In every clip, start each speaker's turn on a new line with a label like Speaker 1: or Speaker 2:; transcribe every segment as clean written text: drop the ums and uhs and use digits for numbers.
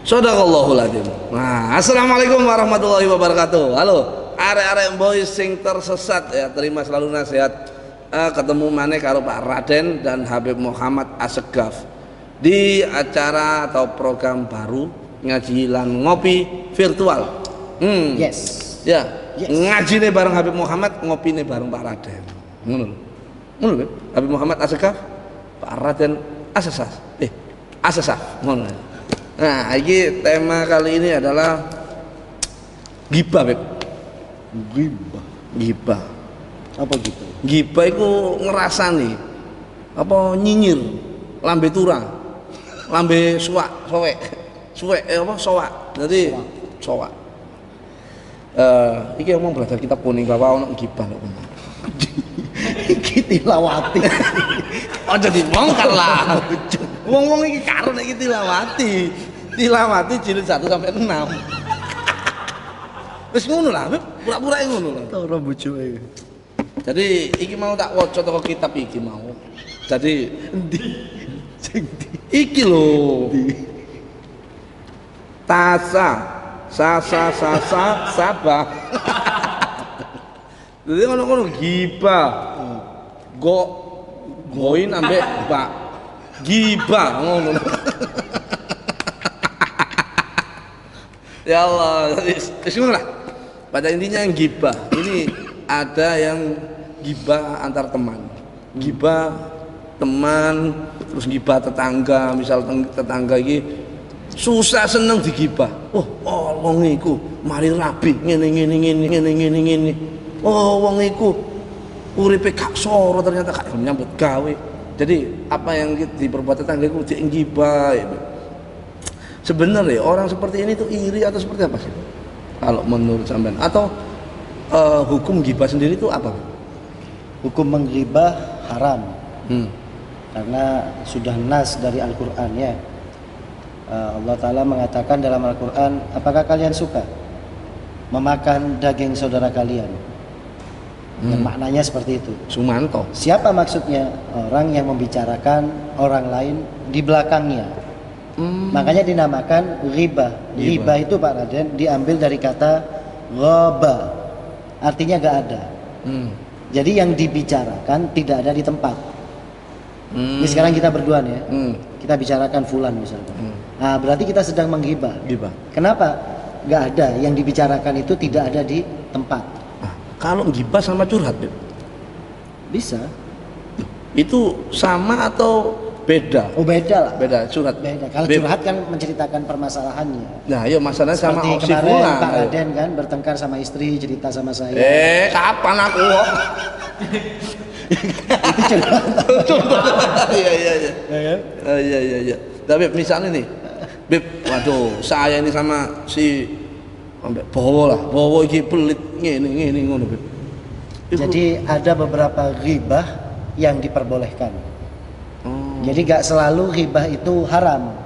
Speaker 1: Shadaqallahul adzim. Nah, assalamualaikum warahmatullahi wabarakatuh. Halo, arek-arek boy sing tersesat ya, terima selalu nasihat. Ketemu maneh karo Pak Raden dan Habib Muhammad Assegaf di acara atau program baru ngaji lan ngopi virtual.
Speaker 2: Yes.
Speaker 1: Ya,
Speaker 2: yes.
Speaker 1: Ngajine bareng Habib Muhammad, ngopine bareng Pak Raden. Ngono. Ngono Habib Muhammad Assegaf, Pak Raden Assegaf. Assegaf. Ngono. Nah, ini tema kali ini adalah gibah, Beb. Gibah.
Speaker 2: Apa gitu?
Speaker 1: Gibah itu ngerasani apa nyinyir, lambe turang, lambe suwek, apa soak. Jadi soak. Iki omong belajar kitab kuning bahwa ono gibah lho.
Speaker 2: Iki tilawati.
Speaker 1: Aja dibongkar lah. Wong-wong iki karo nek iki tilawati. Tilawati jilid 1 sampai 6. Wis ngono lah, pura-pura ngono lah.
Speaker 2: Ora bojoke.
Speaker 1: Jadi iki mau tak waca teko kitab iki mau. Jadi
Speaker 2: Endi? Sing
Speaker 1: iki lho. Tasa, sasa, sabah. Jadi ngono-ngono gibah. Goin ambek bak. Gibah ngono. Ya Allah, bismillah. Pada intinya yang gibah ini ada yang gibah antar teman, gibah teman, terus gibah tetangga. Misal tetangga ini susah seneng digibah. Oh, wong iku mari rabi ngene. Oh, wong iku uripe gak soro ternyata gak nyambut gawe. Jadi apa yang diperbuat tetangga itu digibah. Sebenarnya orang seperti ini tuh iri atau seperti apa sih? Kalau menurut sampean atau hukum gibah sendiri itu apa?
Speaker 2: Hukum menggibah haram. Karena sudah nas dari Al-Qur'an ya. Allah Ta'ala mengatakan dalam Al-Qur'an, apakah kalian suka memakan daging saudara kalian? Dan maknanya seperti itu.
Speaker 1: Sumanto.
Speaker 2: Siapa maksudnya? Orang yang membicarakan orang lain di belakangnya. Makanya dinamakan ghibah. Ghibah itu Pak Raden diambil dari kata ghaba. Artinya gak ada. Jadi yang dibicarakan tidak ada di tempat. Ini sekarang kita berdua nih ya. Kita bicarakan fulan misalnya. Nah, berarti kita sedang menggibah. Kenapa? Gak ada. Yang dibicarakan itu tidak ada di tempat.
Speaker 1: Kalau gibah sama curhat, Beb? Bisa. Itu sama atau beda?
Speaker 2: Oh, beda lah.
Speaker 1: Beda, curhat.
Speaker 2: Beda. Kalau curhat kan menceritakan permasalahannya.
Speaker 1: Nah, iya masalahnya sama
Speaker 2: seperti kemarin Pak Raden kan bertengkar sama istri, cerita sama saya.
Speaker 1: Kapan aku?
Speaker 2: Itu curhat.
Speaker 1: Iya. Tapi misalnya nih, Beb, waduh, saya ini sama si Bowo iki pelit ngene ngono, Beb.
Speaker 2: Jadi ada beberapa ghibah yang diperbolehkan. Jadi gak selalu ghibah itu haram.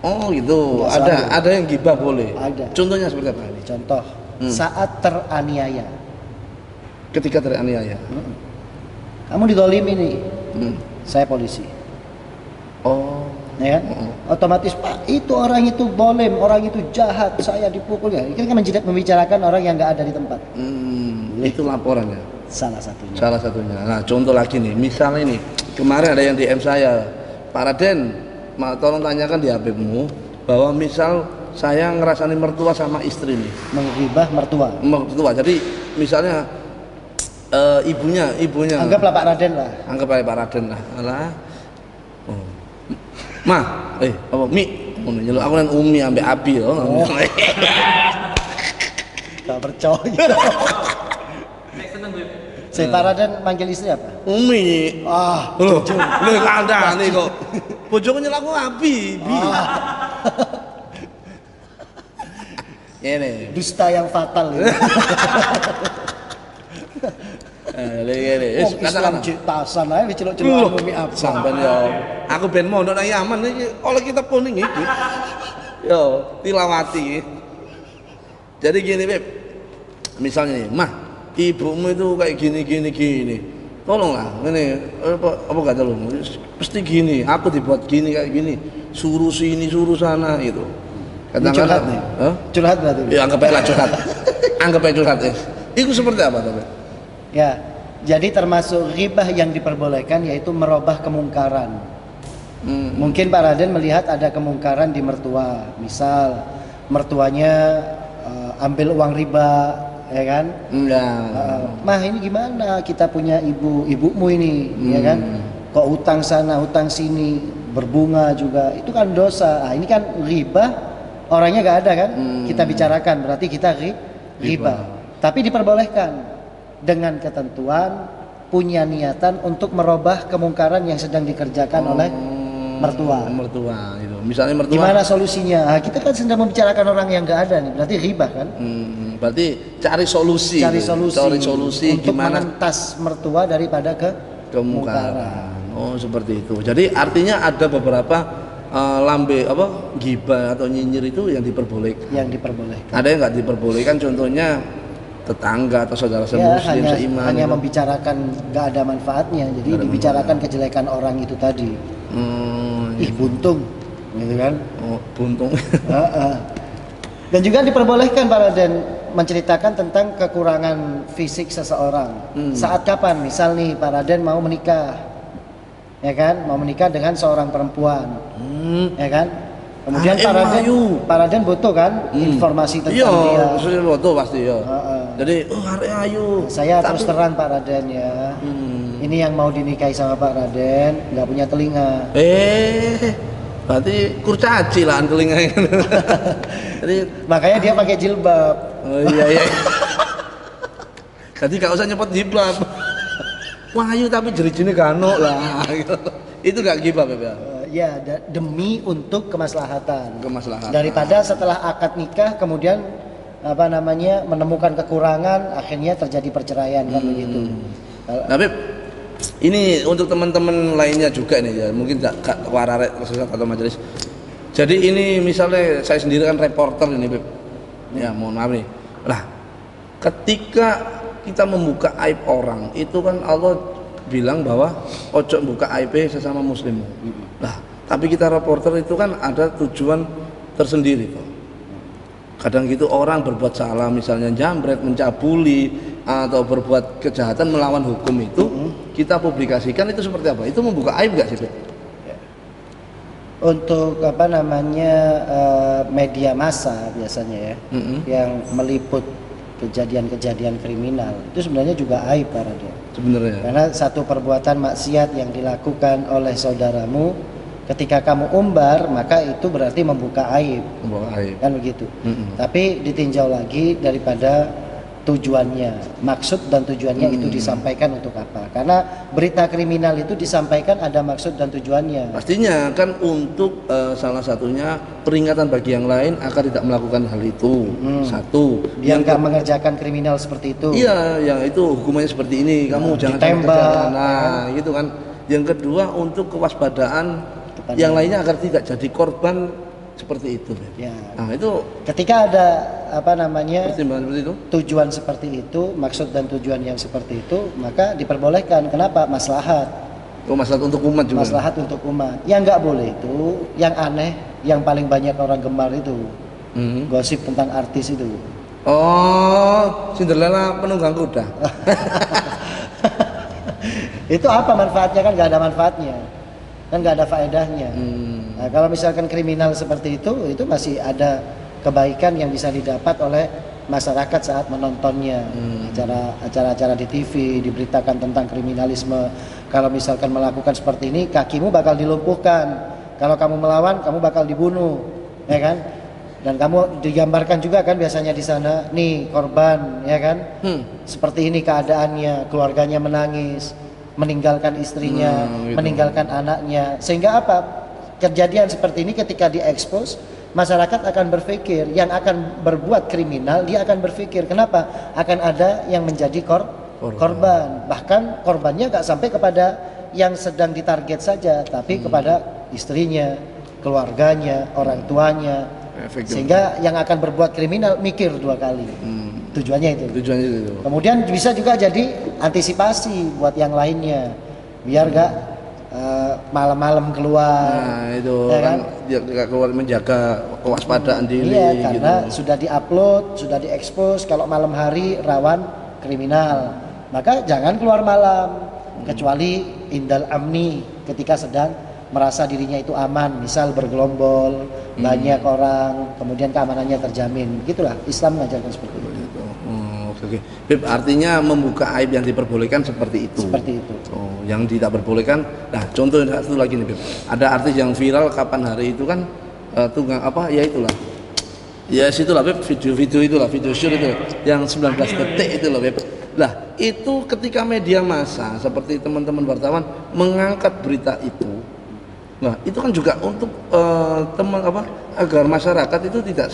Speaker 1: Oh gitu. Ada yang ghibah boleh.
Speaker 2: Ada.
Speaker 1: Contohnya seperti apa ini?
Speaker 2: Contoh saat teraniaya.
Speaker 1: Ketika teraniaya.
Speaker 2: Kamu didolimi nih. Saya polisi.
Speaker 1: Oh.
Speaker 2: Ya kan? Otomatis Pak itu orang itu boleh, orang itu jahat, saya dipukul ya. Itu kan membicarakan orang yang gak ada di tempat.
Speaker 1: Itu laporannya.
Speaker 2: Salah satunya.
Speaker 1: Nah, contoh lagi nih, misalnya ini kemarin ada yang DM saya, Pak Raden, tolong tanyakan di Habibmu bahwa misal saya ngerasani mertua sama istri nih.
Speaker 2: Menggibah mertua.
Speaker 1: Jadi misalnya ibunya.
Speaker 2: Anggaplah Pak Raden lah.
Speaker 1: Alah. Oh. Ma, apa Mi? Ngono nyeluk aku nang Umi ambek Abi loh.
Speaker 2: Gak percaya. Saya Pak Raden manggil istri apa?
Speaker 1: Umi. Lho kandhane kok. Bojoku nyeluk aku Abi. Ngene.
Speaker 2: Dusta yang fatal ini. Islam ciptasan ae diceluk-celuk Umi apa?
Speaker 1: Sampeyan yo. Aku ben mondok nang Yaman iki oleh kitab kuning iki. Yo, tilawati. Jadi gini, Beb. Misalnya nih, Mah, ibumu itu kayak gini. Tolonglah, ini apa kata lu? Pasti gini, aku dibuat gini kayak gini. suruh sini, suruh sana gitu.
Speaker 2: Ini curhat nih. Curhat berarti.
Speaker 1: Ya anggap aja lah curhat. Anggap aja curhat ya. Itu seperti apa tuh?
Speaker 2: Ya, jadi termasuk ghibah yang diperbolehkan yaitu merubah kemungkaran. Mungkin Pak Raden melihat ada kemungkaran di mertua, misal mertuanya ambil uang riba, ya kan? Mah ini gimana? Kita punya ibumu ini, ya kan? Kok utang sana, utang sini, berbunga juga, itu kan dosa. Ini kan riba, orangnya gak ada kan? Kita bicarakan, berarti kita riba. Tapi diperbolehkan dengan ketentuan punya niatan untuk merubah kemungkaran yang sedang dikerjakan oleh mertua
Speaker 1: gitu. Misalnya mertua
Speaker 2: gimana solusinya? Kita kan sedang membicarakan orang yang nggak ada nih, berarti riba kan?
Speaker 1: Berarti cari solusi
Speaker 2: untuk
Speaker 1: gimana
Speaker 2: menentas mertua daripada kemungkaran.
Speaker 1: Oh seperti itu. Jadi artinya ada beberapa ghibah atau nyinyir itu yang diperbolehkan. Ada yang nggak diperbolehkan, contohnya tetangga atau saudara semuslim seiman.
Speaker 2: Hanya membicarakan nggak ada manfaatnya, jadi dibicarakan kejelekan orang itu tadi. Buntung, gitu kan?
Speaker 1: Oh, buntung.
Speaker 2: Dan juga diperbolehkan Pak Raden menceritakan tentang kekurangan fisik seseorang. Saat kapan? Misal nih Pak Raden mau menikah, ya kan? Mau menikah dengan seorang perempuan, ya kan? Kemudian Pak Raden butuh kan informasi tentang dia.
Speaker 1: Iya, butuh pasti ya. Jadi, hari ayu.
Speaker 2: Saya terus terang Pak Raden ya. Ini yang mau dinikahi sama Pak Raden nggak punya telinga.
Speaker 1: Berarti kurcaci lah telinganya. Jadi
Speaker 2: makanya dia pakai jilbab.
Speaker 1: Oh iya. Jadi gak usah nyepot jilbab. Wahyu tapi jeri-jeri kano lah. Itu gak ghibah ya.
Speaker 2: Ya, demi untuk kemaslahatan. Daripada setelah akad nikah kemudian menemukan kekurangan, akhirnya terjadi perceraian kan begitu.
Speaker 1: Tapi ini untuk teman-teman lainnya juga nih ya, mungkin Kak Wararek atau majelis. Jadi ini misalnya saya sendiri kan reporter ini, Beb. Ya, mohon maaf nih. Lah, ketika kita membuka aib orang, itu kan Allah bilang bahwa ojo buka aib sesama muslim. Nah, tapi kita reporter itu kan ada tujuan tersendiri kok. Kadang gitu orang berbuat salah, misalnya jambret, mencabuli atau berbuat kejahatan melawan hukum itu, kita publikasikan itu seperti apa? Itu membuka aib gak sih, Beb?
Speaker 2: Untuk media massa biasanya ya, yang meliput kejadian-kejadian kriminal, itu sebenarnya juga aib Pak Raden. Sebenarnya. Karena satu perbuatan maksiat yang dilakukan oleh saudaramu, ketika kamu umbar, maka itu berarti membuka aib. Kan begitu. Tapi ditinjau lagi daripada tujuannya, maksud dan tujuannya itu disampaikan untuk apa? Karena berita kriminal itu disampaikan ada maksud dan tujuannya.
Speaker 1: Pastinya kan untuk salah satunya peringatan bagi yang lain agar tidak melakukan hal itu. Satu,
Speaker 2: yang nggak mengerjakan kriminal seperti itu.
Speaker 1: Iya, yang itu hukumannya seperti ini. Kamu jangan
Speaker 2: ditembak.
Speaker 1: Nah, gitu kan. Yang kedua untuk kewaspadaan yang lainnya agar tidak jadi korban seperti itu.
Speaker 2: Ya.
Speaker 1: Nah, itu
Speaker 2: ketika ada
Speaker 1: pertimbangan seperti itu,
Speaker 2: tujuan seperti itu, maksud dan tujuan yang seperti itu, maka diperbolehkan. Kenapa? Maslahat.
Speaker 1: Maslahat untuk umat juga.
Speaker 2: Maslahat untuk umat. Yang nggak boleh itu, yang aneh, yang paling banyak orang gemar itu, gosip tentang artis itu.
Speaker 1: Oh, Cinderella penunggang kuda.
Speaker 2: Itu apa manfaatnya? Kan nggak ada manfaatnya, kan nggak ada faedahnya. Nah, kalau misalkan kriminal seperti itu masih ada kebaikan yang bisa didapat oleh masyarakat saat menontonnya. Acara-acara di TV diberitakan tentang kriminalisme. Kalau misalkan melakukan seperti ini, kakimu bakal dilumpuhkan. Kalau kamu melawan, kamu bakal dibunuh, ya kan? Dan kamu digambarkan juga kan biasanya di sana, nih korban, ya kan? Seperti ini keadaannya, keluarganya menangis, meninggalkan istrinya, meninggalkan anaknya. Sehingga apa? Kejadian seperti ini ketika diekspos, masyarakat akan berpikir, yang akan berbuat kriminal dia akan berpikir, kenapa? Akan ada yang menjadi korban. Bahkan korbannya gak sampai kepada yang sedang ditarget saja, tapi kepada istrinya, keluarganya, orang tuanya. Sehingga yang akan berbuat kriminal mikir dua kali. Tujuannya itu. Kemudian bisa juga jadi antisipasi buat yang lainnya, biar gak malam-malam keluar.
Speaker 1: Nah, itu
Speaker 2: ya
Speaker 1: kan dia keluar menjaga kewaspadaan diri
Speaker 2: Iya, karena
Speaker 1: gitu.
Speaker 2: sudah diupload, sudah diekspos kalau malam hari rawan kriminal. Maka jangan keluar malam kecuali indal amni, ketika sedang merasa dirinya itu aman, misal bergelombol, banyak orang, kemudian keamanannya terjamin. Gitulah Islam mengajarkan seperti itu.
Speaker 1: Oke. Beb, artinya membuka aib yang diperbolehkan seperti itu.
Speaker 2: Seperti itu.
Speaker 1: Oh, yang tidak perbolehkan. Nah, contoh satu lagi nih, Beb. Ada artis yang viral kapan hari itu kan tunggang apa? Ya itulah. Ya situlah, Beb, video-video itulah, video shoot itu yang 19 detik itu loh, Beb. Lah, itu ketika media massa seperti teman-teman wartawan mengangkat berita itu. Nah, itu kan juga untuk agar masyarakat itu tidak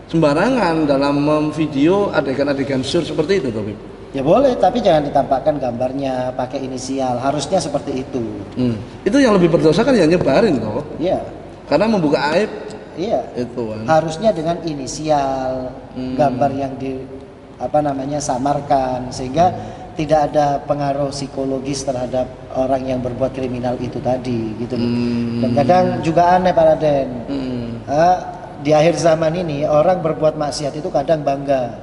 Speaker 1: sembarangan dalam memvideo adegan-adegan syur seperti itu, Beb.
Speaker 2: Ya boleh, tapi jangan ditampakkan gambarnya pakai inisial. Harusnya seperti itu.
Speaker 1: Itu yang lebih berdosa kan yang nyebarin toh.
Speaker 2: Iya.
Speaker 1: Karena membuka aib.
Speaker 2: Iya.
Speaker 1: Itu kan.
Speaker 2: Harusnya dengan inisial, gambar yang samarkan, sehingga tidak ada pengaruh psikologis terhadap orang yang berbuat kriminal itu tadi, gitu loh. Dan kadang juga aneh Pak Raden. Di akhir zaman ini orang berbuat maksiat itu kadang bangga.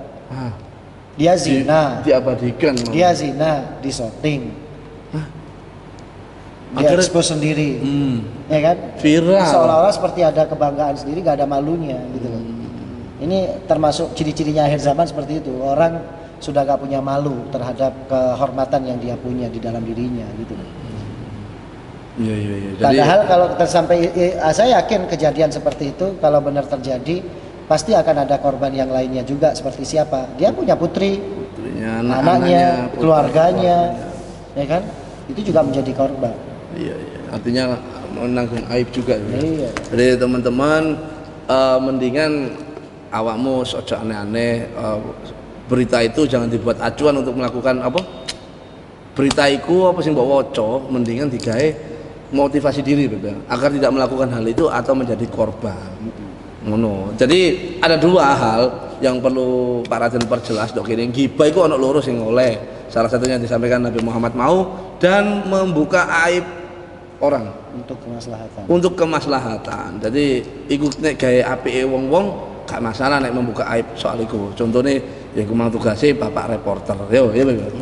Speaker 2: Dia zina,
Speaker 1: Diabadikan.
Speaker 2: dia zina, disorting, dia
Speaker 1: Akhirnya-
Speaker 2: expose sendiri, ya kan?
Speaker 1: Viral.
Speaker 2: Seolah-olah seperti ada kebanggaan sendiri, gak ada malunya, gitu loh. Ini termasuk ciri-cirinya akhir zaman seperti itu. Orang sudah gak punya malu terhadap kehormatan yang dia punya di dalam dirinya, gitu loh.
Speaker 1: Iya. Jadi,
Speaker 2: Padahal kalau sampai saya yakin kejadian seperti itu kalau benar terjadi pasti akan ada korban yang lainnya juga. Seperti siapa? Dia punya putri, anaknya, keluarganya, ya kan? Itu juga menjadi korban.
Speaker 1: Iya. Artinya menanggung aib juga.
Speaker 2: Iya.
Speaker 1: Jadi teman-teman mendingan awakmu ojo aneh-aneh, berita itu jangan dibuat acuan untuk melakukan apa? Berita iku apa sing mbok waca, mendingan digawe motivasi diri, Beb, agar tidak melakukan hal itu atau menjadi korban. Ngono. Jadi ada dua hal yang perlu Pak Raden perjelas dok ini. Ghibah itu ono loro sing oleh. Salah satunya disampaikan Nabi Muhammad mau dan membuka aib orang
Speaker 2: Untuk kemaslahatan.
Speaker 1: untuk kemaslahatan. Jadi iku nek gawe apike wong-wong gak masalah nek membuka aib soal iku. Contohnya ya iku mang tugase bapak reporter. Yo, ya Beb.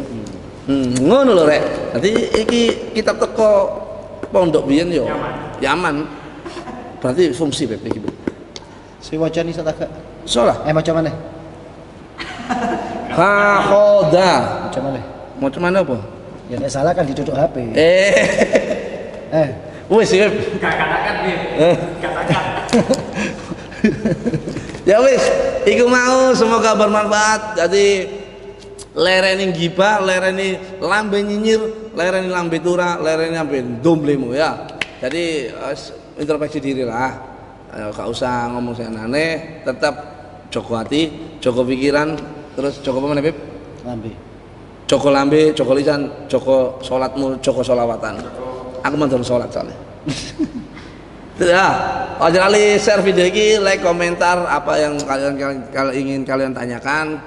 Speaker 1: Ngono lho rek. Dadi iki kitab teko pondok biyen yo Yaman. Berarti fungsi Beb iki.
Speaker 2: Si wajani sataka.
Speaker 1: Salah.
Speaker 2: Macam mana?
Speaker 1: Hakhoda.
Speaker 2: Macam mana?
Speaker 1: Macam mana apa?
Speaker 2: Ya nek salah kan diduduk HP.
Speaker 1: Wis Beb.
Speaker 3: Katakan Bib. Katakan.
Speaker 1: Ya wis, iku mau semoga bermanfaat. Jadi lereni ghibah, lereni lambe nyinyir, lereni lambe tura, lereni lambe domblemu ya. Jadi introspeksi diri lah. Gak usah ngomong sing aneh, tetap joko hati, joko pikiran, terus joko apa meneh, Beb?
Speaker 2: Lambe.
Speaker 1: Joko lambe, joko lisan, joko salatmu, joko sholawatan. Aku mantul sholat soalnya. Ya, aja kali share video ini, like, komentar apa yang ingin kalian tanyakan.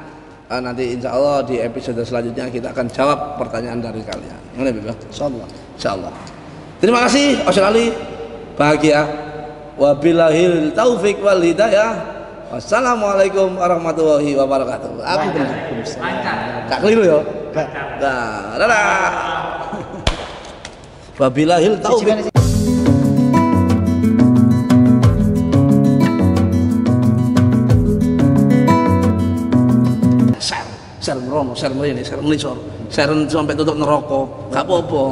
Speaker 1: Nanti insya Allah di episode selanjutnya kita akan jawab pertanyaan dari kalian. Mana Beb?
Speaker 2: Insyaallah.
Speaker 1: Insyaallah. Terima kasih, Australia. Bahagia. Wabillahil taufik wal hidayah. Wassalamualaikum warahmatullahi wabarakatuh. Aku benar.
Speaker 3: Lancar.
Speaker 1: Gak keliru ya.
Speaker 2: Gak.
Speaker 1: Nah, dadah. Wabillahil taufik. Share merono, share mrene, share melisor, share sampai tutup neraka. Gak apa-apa.